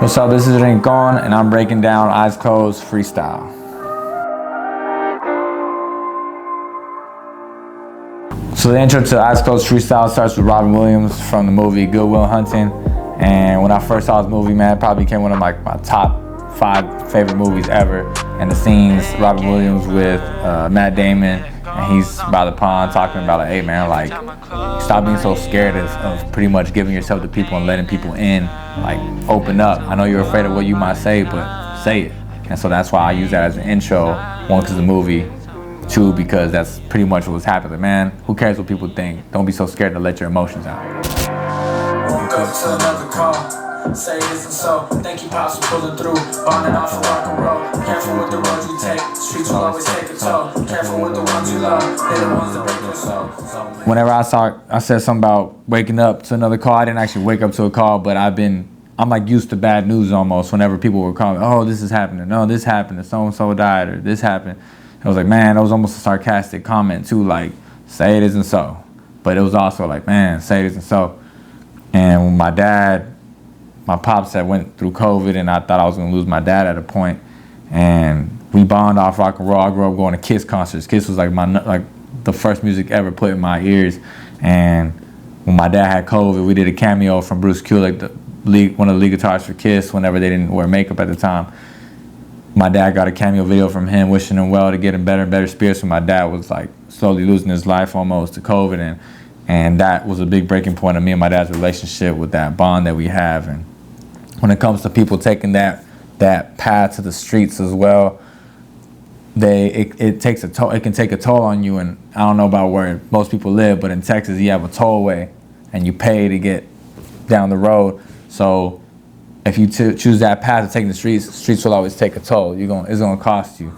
What's up, this is Rincon, and I'm breaking down Eyes Closed Freestyle. So the intro to Eyes Closed Freestyle starts with Robin Williams from the movie Good Will Hunting. And when I first saw this movie, man, it probably became one of my top 5 favorite movies ever. And the scenes, Robin Williams with Matt Damon, and he's by the pond talking about like, hey man, like, stop being so scared of pretty much giving yourself to people and letting people in. Like, open up. I know you're afraid of what you might say, but say it. And so that's why I use that as an intro. 1, because of the movie. 2, because that's pretty much what was happening. Man, who cares what people think? Don't be so scared to let your emotions out. Woke up to another call. Say it isn't so. Thank you, Pops, for pulling through. Bonding off for rock and roll. Careful with the roads you take. Streets will always take a toll. Careful with the ones you love. They're the ones that break your soul. Whenever I said something about waking up to another call, I didn't actually wake up to a call, but I'm like used to bad news almost. Whenever people were calling, oh, this is happening. No, this happened. So-and-so died, or this happened. I was like, man, that was almost a sarcastic comment too, like, say it isn't so. But it was also like, man, say it isn't so. And when my pops had went through COVID, and I thought I was gonna lose my dad at a point, and we bonded off rock and roll. I grew up going to Kiss concerts. Kiss was like the first music ever put in my ears. And when my dad had COVID, we did a cameo from Bruce Kulick, one of the lead guitarists for Kiss, whenever they didn't wear makeup at the time. My dad got a cameo video from him wishing him well to get in better and better spirits when my dad was like slowly losing his life almost to COVID. And that was a big breaking point of me and my dad's relationship, with that bond that we have. And when it comes to people taking that path to the streets as well, it takes a toll. It can take a toll on you. And I don't know about where most people live, but in Texas you have a tollway and you pay to get down the road. So if you choose that path to take the streets will always take a toll. It's gonna cost you.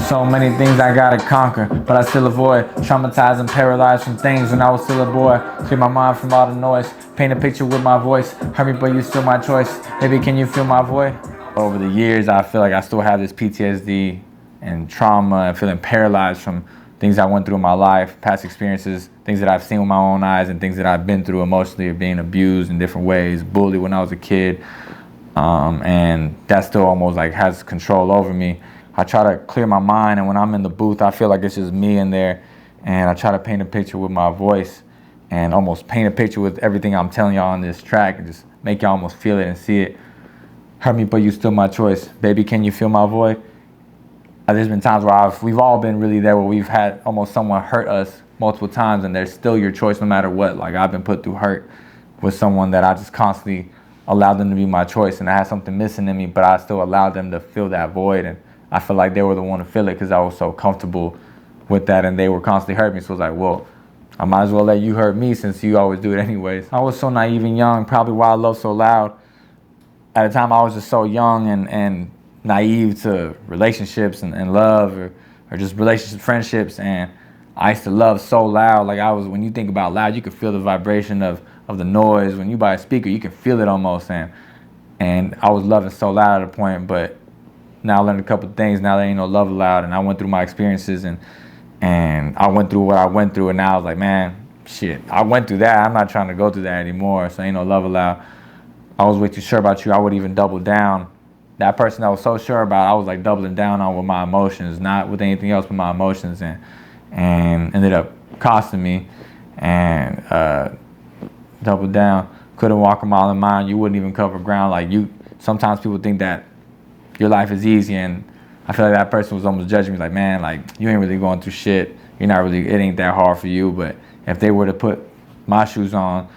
So many things I gotta conquer, but I still avoid. Traumatized and paralyzed from things when I was still a boy. Clear my mind from all the noise. Paint a picture with my voice. Hurt me, but you still my choice. Baby, can you feel my void? Over the years, I feel like I still have this PTSD and trauma and feeling paralyzed from things I went through in my life, past experiences, things that I've seen with my own eyes, and things that I've been through emotionally, of being abused in different ways, bullied when I was a kid. And that still almost like has control over me. I try to clear my mind, and when I'm in the booth, I feel like it's just me in there, and I try to paint a picture with my voice, and almost paint a picture with everything I'm telling y'all on this track, and just make y'all almost feel it and see it. Hurt me, but you still my choice. Baby, can you feel my void? There's been times where we've all been really there, where we've had almost someone hurt us multiple times, and they're still your choice no matter what. Like, I've been put through hurt with someone that I just constantly allowed them to be my choice, and I had something missing in me, but I still allowed them to fill that void. And I feel like they were the one to fill it because I was so comfortable with that, and they were constantly hurting me. So it was like, well, I might as well let you hurt me since you always do it anyways. I was so naive and young, probably why I love so loud. At the time, I was just so young and naive to relationships and love, or just relationships, friendships. And I used to love so loud. Like, when you think about loud, you can feel the vibration of the noise. When you buy a speaker, you can feel it almost. And I was loving so loud at a point, but now I learned a couple of things. Now there ain't no love allowed, and I went through my experiences, and I went through what I went through, and now I was like, man, shit, I went through that. I'm not trying to go through that anymore, so ain't no love allowed. I was way too sure about you. I would even double down. That person I was so sure about, I was like doubling down on with my emotions, not with anything else but my emotions, and ended up costing me, and doubled down. Couldn't walk a mile in mine. You wouldn't even cover ground. Like, sometimes people think that your life is easy, and I feel like that person was almost judging me, like, man, like, you ain't really going through shit. It ain't that hard for you. But if they were to put my shoes on,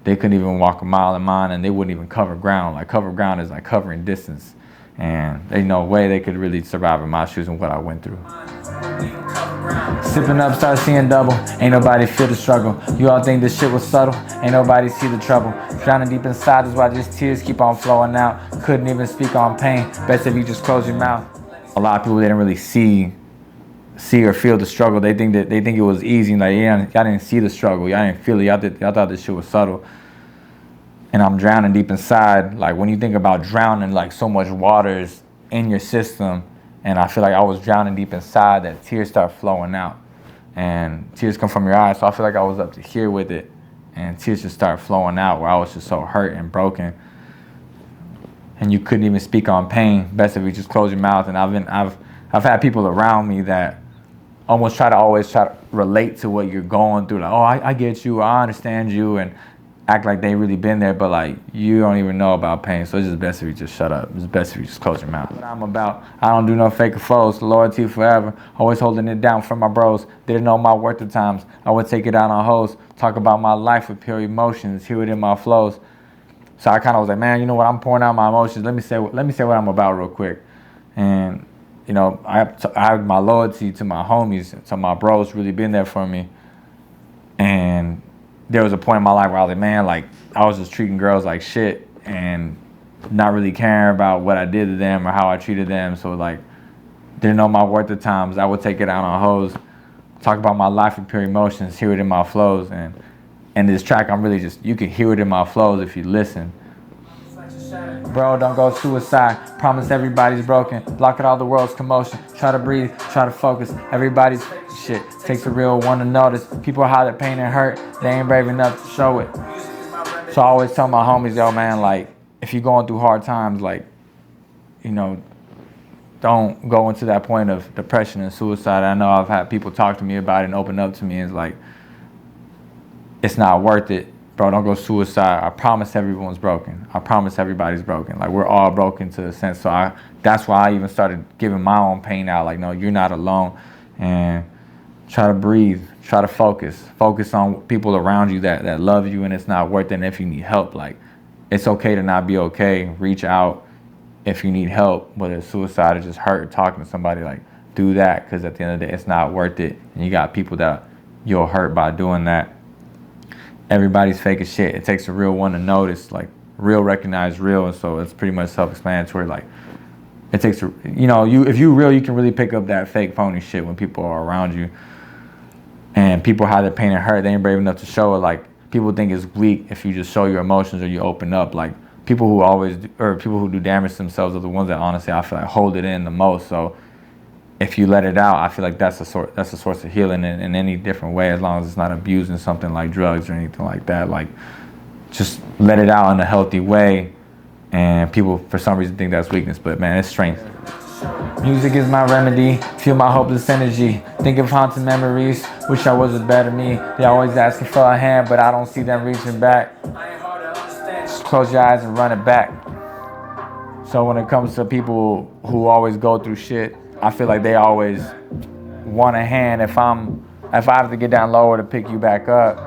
they couldn't even walk a mile in mine, and they wouldn't even cover ground. Like, cover ground is like covering distance. And there's no way they could really survive in my shoes and what I went through. Sipping up, start seeing double. Ain't nobody feel the struggle. You all think this shit was subtle. Ain't nobody see the trouble. Drowning deep inside is why just tears keep on flowing out. Couldn't even speak on pain. Best if you just close your mouth. A lot of people didn't really see or feel the struggle. They think it was easy. Like, yeah, y'all didn't see the struggle. Y'all didn't feel it. Y'all thought this shit was subtle. And I'm drowning deep inside. Like, when you think about drowning, like, so much water is in your system. And I feel like I was drowning deep inside, that tears start flowing out. And tears come from your eyes. So I feel like I was up to here with it. And tears just start flowing out, where I was just so hurt and broken. and you couldn't even speak on pain, best if you just close your mouth. And I've had people around me that always try to relate to what you're going through. Like, oh, I get you, I understand you, and act like they really been there, but like you don't even know about pain. So it's just best if you just shut up. It's best if you just close your mouth. What I'm about, I don't do no fake or foes. Loyalty forever. Always holding it down for my bros. Didn't know my worth at times. I would take it out on hoes. Talk about my life with pure emotions. Hear it in my flows. So I kind of was like, man, you know what? I'm pouring out my emotions. Let me say what I'm about real quick. And you know, I have my loyalty to my homies, to my bros, really been there for me. And there was a point in my life where I was like, man, like I was just treating girls like shit and not really caring about what I did to them or how I treated them. So like, didn't know my worth at times. I would take it out on hoes, talk about my life with pure emotions, hear it in my flows. And this track, I'm really just, you can hear it in my flows if you listen. Bro, don't go suicide. Promise everybody's broken. Block out all the world's commotion. Try to breathe, try to focus. Everybody's shit. Takes a real one to notice. People hide their pain and hurt. They ain't brave enough to show it. So I always tell my homies, yo, man, like, if you're going through hard times, like, you know, don't go into that point of depression and suicide. I know I've had people talk to me about it and open up to me. It's like, it's not worth it. Bro, don't go suicide. I promise everyone's broken. I promise everybody's broken. Like, we're all broken to a sense. So that's why I even started giving my own pain out. Like, no, you're not alone. And try to breathe. Try to focus. Focus on people around you that love you, and it's not worth it. And if you need help, like, it's okay to not be okay. Reach out if you need help, whether it's suicide or just hurt or talking to somebody. Like, do that, because at the end of the day, it's not worth it. And you got people that you'll hurt by doing that. Everybody's fake as shit. It takes a real one to notice, like real recognize real, and so it's pretty much self-explanatory. Like, it takes a, you know, if you real, you can really pick up that fake phony shit when people are around you. And people hide their pain and hurt. They ain't brave enough to show it. Like, people think it's weak if you just show your emotions or you open up. Like, people who do damage to themselves are the ones that honestly I feel like hold it in the most. So if you let it out, I feel like that's a source of healing in any different way, as long as it's not abusing something like drugs or anything like that. Like, just let it out in a healthy way. And people, for some reason, think that's weakness, but man, it's strength. Music is my remedy. Feel my hopeless energy. Think of haunted memories. Wish I was a better me. They always asking for a hand, but I don't see them reaching back. Just close your eyes and run it back. So when it comes to people who always go through shit, I feel like they always want a hand. If I have to get down lower to pick you back up,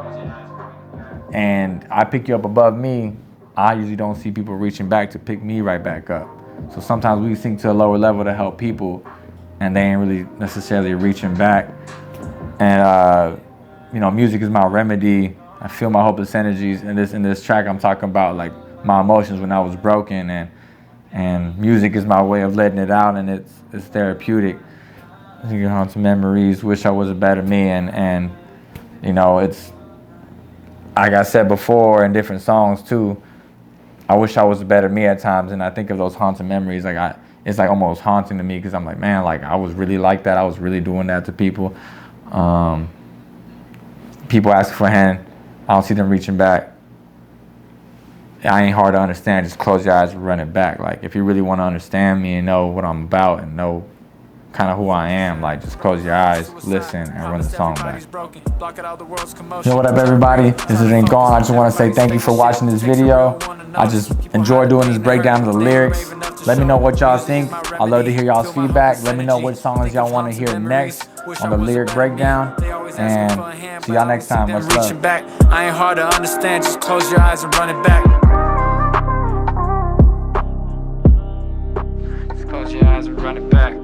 and I pick you up above me, I usually don't see people reaching back to pick me right back up. So sometimes we sink to a lower level to help people, and they ain't really necessarily reaching back. And you know, music is my remedy. I feel my hopeless energies. In this track, I'm talking about like my emotions when I was broken, and music is my way of letting it out, and it's therapeutic. I think it haunts memories. Wish I was a better me, and you know, it's like I said before in different songs too. I wish I was a better me at times, and I think of those haunting memories. Like it's like almost haunting to me, because I'm like, man, like I was really like that. I was really doing that to people. People ask for a hand, I don't see them reaching back. I ain't hard to understand. Just close your eyes and run it back. Like, if you really want to understand me and know what I'm about and know kind of who I am, like, just close your eyes, listen, and run the song back. You know what up, everybody? This is Rincon. I just want to say thank you for watching this video. I just enjoy doing this breakdown of the lyrics. Let me know what y'all think. I'd love to hear y'all's feedback. Let me know what songs y'all want to hear next on the lyric breakdown. And see y'all next time. Much love. I ain't hard to understand. Just close your eyes and run it back. Just close your eyes and run it back.